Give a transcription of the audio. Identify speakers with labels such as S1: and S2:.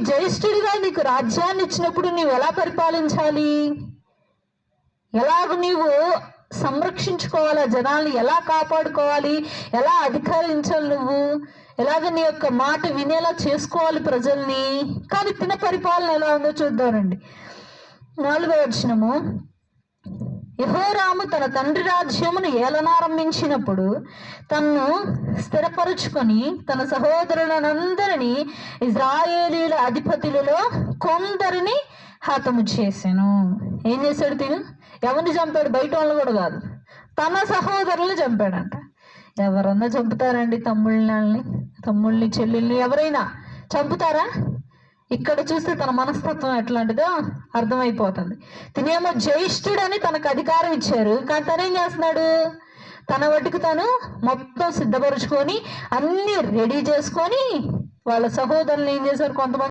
S1: జ్యేష్ఠుడిగా నీకు రాజ్యాన్ని ఇచ్చినప్పుడు నీవు ఎలా పరిపాలించాలి, ఎలాగ నీవు సంరక్షించుకోవాలా, జనాల్ని ఎలా కాపాడుకోవాలి, ఎలా అధికారించాలి, నువ్వు ఎలాగ నీ యొక్క మాట వినేలా చేసుకోవాలి ప్రజల్ని. కానీ తిన పరిపాలన ఎలా ఉందో చూద్దామండి. 4వ వచనము, యెహోరాము తన తండ్రి రాజ్యమును ఏలనారంభించినప్పుడు తన్ను స్థిరపరుచుకొని తన సహోదరులనందరినీ ఇజ్రాయేలీల అధిపతులలో కొందరిని హతము చేశాను. ఏం చేశాడు తిను? ఎవరిని చంపాడు? బయట వాళ్ళు కూడా కాదు, తన సహోదరుల్ని చంపాడంట. ఎవరన్నా చంపుతారండి తమ్ముళ్ళని చెల్లెల్ని ఎవరైనా చంపుతారా? ఇక్కడ చూస్తే తన మనస్తత్వం ఎట్లాంటిదో అర్థమైపోతుంది. తినేమో జ్యేష్ఠుడని తనకు అధికారం ఇచ్చారు, కానీ తనేం చేస్తున్నాడు? తన వాటికి తను మొత్తం సిద్ధపరుచుకొని అన్ని రెడీ చేసుకొని వాళ్ళ సహోదరులు ఏం చేశారు, కొంతమంది